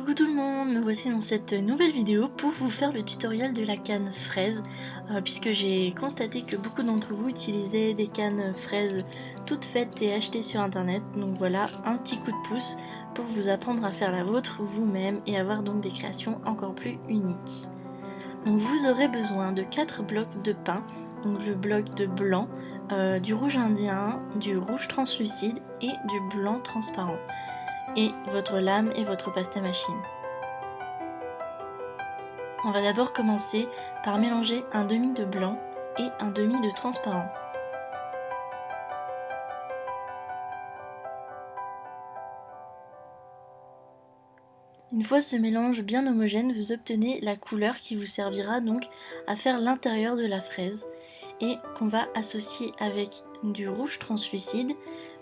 Coucou tout le monde, me voici dans cette nouvelle vidéo pour vous faire le tutoriel de la canne fraise puisque j'ai constaté que beaucoup d'entre vous utilisaient des cannes fraises toutes faites et achetées sur internet. Donc voilà, un petit coup de pouce pour vous apprendre à faire la vôtre vous-même et avoir donc des créations encore plus uniques. Donc vous aurez besoin de 4 blocs de pain, donc le bloc de blanc, du rouge indien, du rouge translucide et du blanc transparent, et votre lame et votre pasta machine. On va d'abord commencer par mélanger un demi de blanc et un demi de transparent. Une fois ce mélange bien homogène, vous obtenez la couleur qui vous servira donc à faire l'intérieur de la fraise et qu'on va associer avec du rouge translucide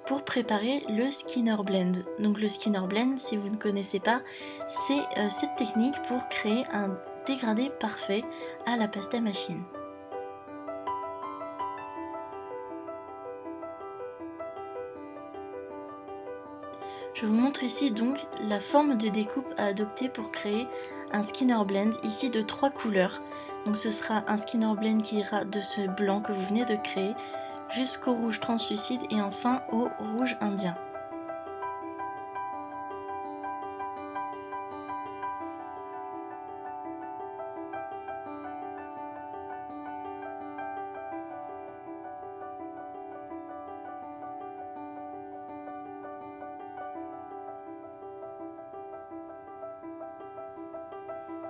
pour préparer le Skinner Blend. Donc le Skinner Blend, si vous ne connaissez pas, c'est cette technique pour créer un dégradé parfait à la pasta machine. Je vous montre ici donc la forme de découpe à adopter pour créer un Skinner Blend, ici de 3 couleurs. Donc ce sera un Skinner Blend qui ira de ce blanc que vous venez de créer jusqu'au rouge translucide et enfin au rouge indien.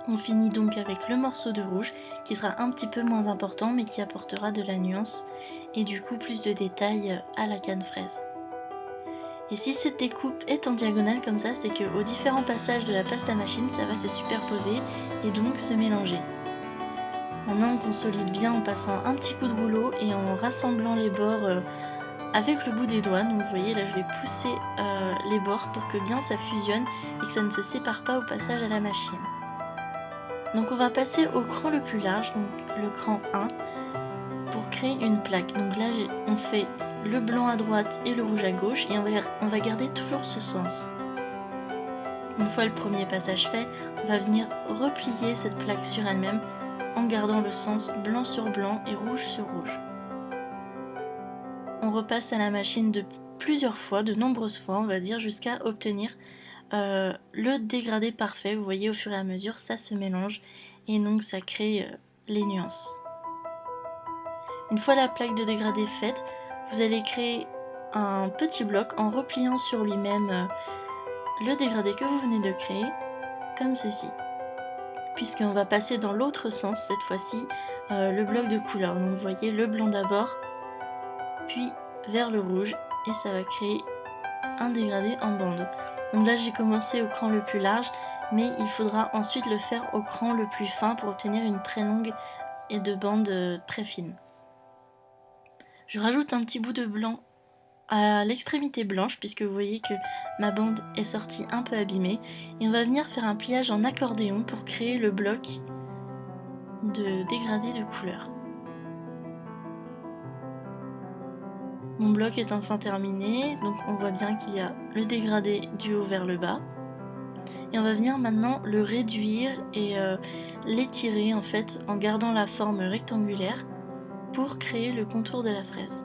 On finit donc avec le morceau de rouge qui sera un petit peu moins important mais qui apportera de la nuance et du coup plus de détails à la canne fraise. Et si cette découpe est en diagonale comme ça, c'est qu'aux différents passages de la pasta machine, ça va se superposer et donc se mélanger. Maintenant on consolide bien en passant un petit coup de rouleau et en rassemblant les bords avec le bout des doigts. Donc vous voyez là je vais pousser les bords pour que bien ça fusionne et que ça ne se sépare pas au passage à la machine. Donc on va passer au cran le plus large, donc le cran 1, pour créer une plaque. Donc là on fait le blanc à droite et le rouge à gauche et on va garder toujours ce sens. Une fois le premier passage fait, on va venir replier cette plaque sur elle-même en gardant le sens blanc sur blanc et rouge sur rouge. On repasse à la machine de plusieurs fois, de nombreuses fois on va dire, jusqu'à obtenir le dégradé parfait. Vous voyez au fur et à mesure ça se mélange et donc ça crée les nuances. Une fois la plaque de dégradé faite, vous allez créer un petit bloc en repliant sur lui-même le dégradé que vous venez de créer, comme ceci. Puisqu'on va passer dans l'autre sens cette fois-ci le bloc de couleur. Donc vous voyez le blanc d'abord, puis vers le rouge et ça va créer un dégradé en bande. Donc là j'ai commencé au cran le plus large, mais il faudra ensuite le faire au cran le plus fin pour obtenir une très longue et de bande très fine. Je rajoute un petit bout de blanc à l'extrémité blanche puisque vous voyez que ma bande est sortie un peu abîmée et on va venir faire un pliage en accordéon pour créer le bloc de dégradé de couleur. Mon bloc est enfin terminé, donc on voit bien qu'il y a le dégradé du haut vers le bas. Et on va venir maintenant le réduire et l'étirer en fait en gardant la forme rectangulaire pour créer le contour de la fraise.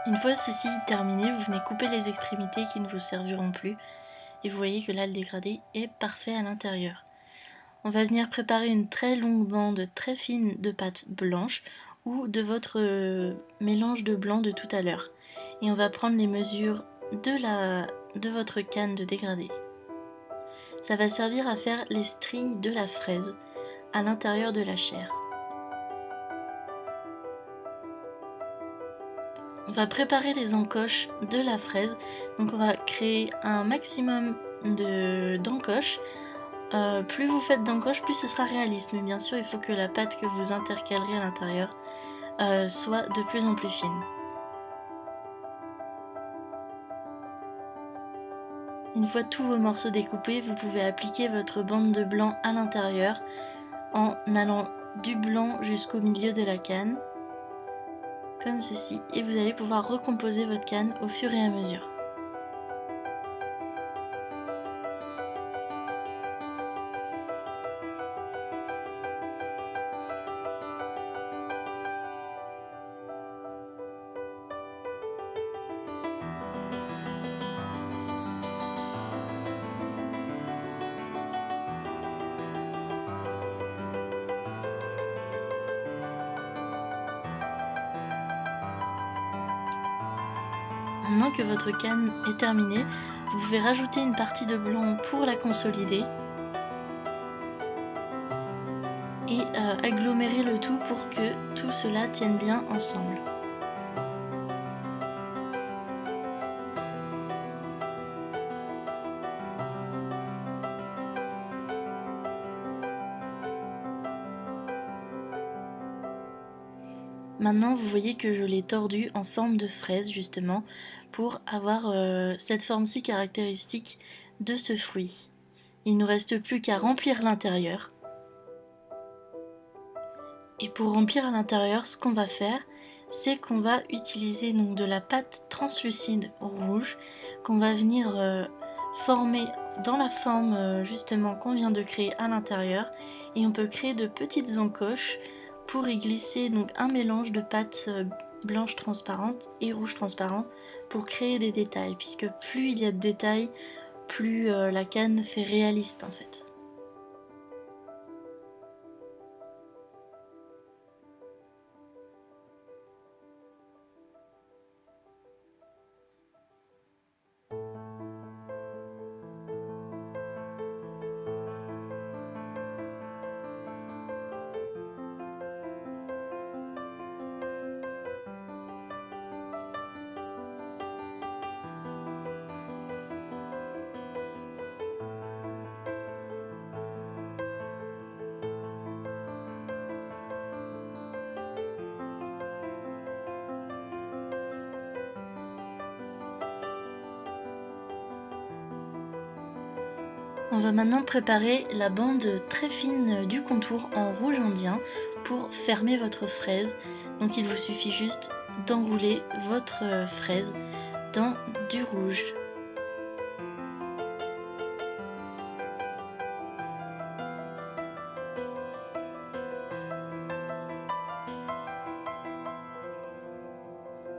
Une fois ceci terminé, vous venez couper les extrémités qui ne vous serviront plus et vous voyez que là le dégradé est parfait à l'intérieur. On va venir préparer une très longue bande très fine de pâte blanche ou de votre mélange de blanc de tout à l'heure. Et on va prendre les mesures de votre canne de dégradé. Ça va servir à faire les stries de la fraise à l'intérieur de la chair. On va préparer les encoches de la fraise, donc on va créer un maximum d'encoches plus vous faites d'encoches, plus ce sera réaliste. Mais bien sûr, il faut que la pâte que vous intercalerez à l'intérieur soit de plus en plus fine. Une fois tous vos morceaux découpés, vous pouvez appliquer votre bande de blanc à l'intérieur en allant du blanc jusqu'au milieu de la canne, comme ceci, et vous allez pouvoir recomposer votre canne au fur et à mesure. Maintenant que votre canne est terminée, vous pouvez rajouter une partie de blanc pour la consolider et agglomérer le tout pour que tout cela tienne bien ensemble. Maintenant, vous voyez que je l'ai tordu en forme de fraise justement pour avoir cette forme si caractéristique de ce fruit. Il ne nous reste plus qu'à remplir l'intérieur. Et pour remplir à l'intérieur, ce qu'on va faire, c'est qu'on va utiliser donc de la pâte translucide rouge qu'on va venir former dans la forme justement qu'on vient de créer à l'intérieur, et on peut créer de petites encoches pour y glisser donc un mélange de pâte blanche transparente et rouge transparente pour créer des détails, puisque plus il y a de détails, plus la canne fait réaliste en fait. On va maintenant préparer la bande très fine du contour en rouge indien pour fermer votre fraise. Donc il vous suffit juste d'enrouler votre fraise dans du rouge.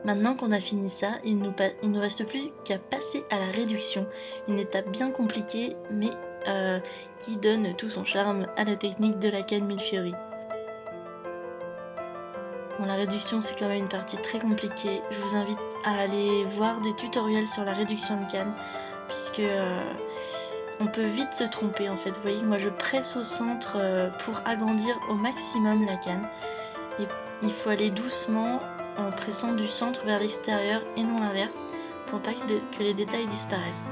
Maintenant qu'on a fini ça, il nous reste plus qu'à passer à la réduction, une étape bien compliquée mais qui donne tout son charme à la technique de la canne millefiori. Bon, la réduction c'est quand même une partie très compliquée, je vous invite à aller voir des tutoriels sur la réduction de canne, puisque on peut vite se tromper en fait. Vous voyez que moi je presse au centre pour agrandir au maximum la canne, et il faut aller doucement en pressant du centre vers l'extérieur et non l'inverse, pour pas que les détails disparaissent.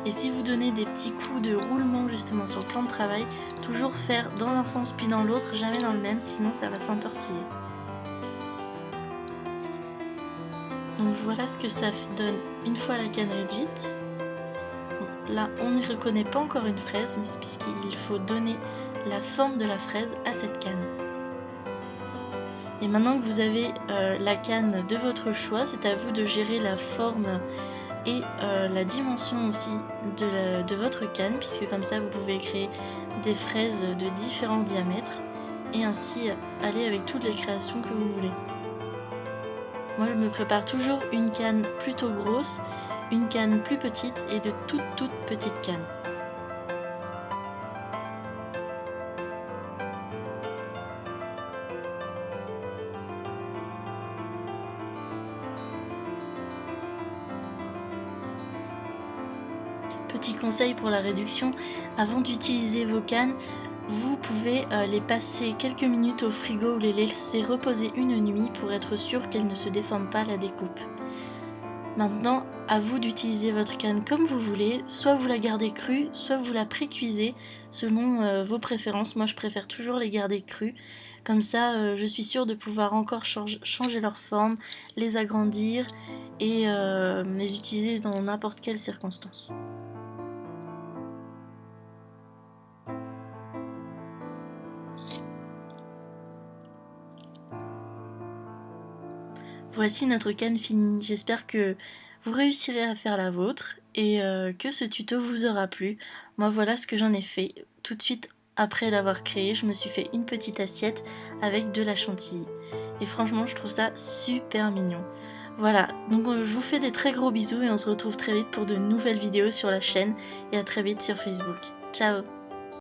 Et si vous donnez des petits coups de roulement justement sur le plan de travail, toujours faire dans un sens puis dans l'autre, jamais dans le même, sinon ça va s'entortiller. Donc voilà ce que ça donne une fois la canne réduite. Bon, là on n'y reconnaît pas encore une fraise, mais c'est puisqu'il faut donner la forme de la fraise à cette canne. Et maintenant que vous avez la canne de votre choix, c'est à vous de gérer la forme et la dimension aussi de votre canne, puisque comme ça vous pouvez créer des fraises de différents diamètres et ainsi aller avec toutes les créations que vous voulez. Moi je me prépare toujours une canne plutôt grosse, une canne plus petite et de toutes petites cannes. Petit conseil pour la réduction, avant d'utiliser vos cannes, vous pouvez les passer quelques minutes au frigo ou les laisser reposer une nuit pour être sûr qu'elles ne se déforment pas à la découpe. Maintenant, à vous d'utiliser votre canne comme vous voulez, soit vous la gardez crue, soit vous la pré-cuisez selon vos préférences. Moi je préfère toujours les garder crues, comme ça je suis sûre de pouvoir encore changer leur forme, les agrandir et les utiliser dans n'importe quelle circonstance. Voici notre canne finie, j'espère que vous réussirez à faire la vôtre et que ce tuto vous aura plu. Moi voilà ce que j'en ai fait. Tout de suite après l'avoir créé, je me suis fait une petite assiette avec de la chantilly. Et franchement, je trouve ça super mignon. Voilà, donc je vous fais des très gros bisous et on se retrouve très vite pour de nouvelles vidéos sur la chaîne et à très vite sur Facebook. Ciao!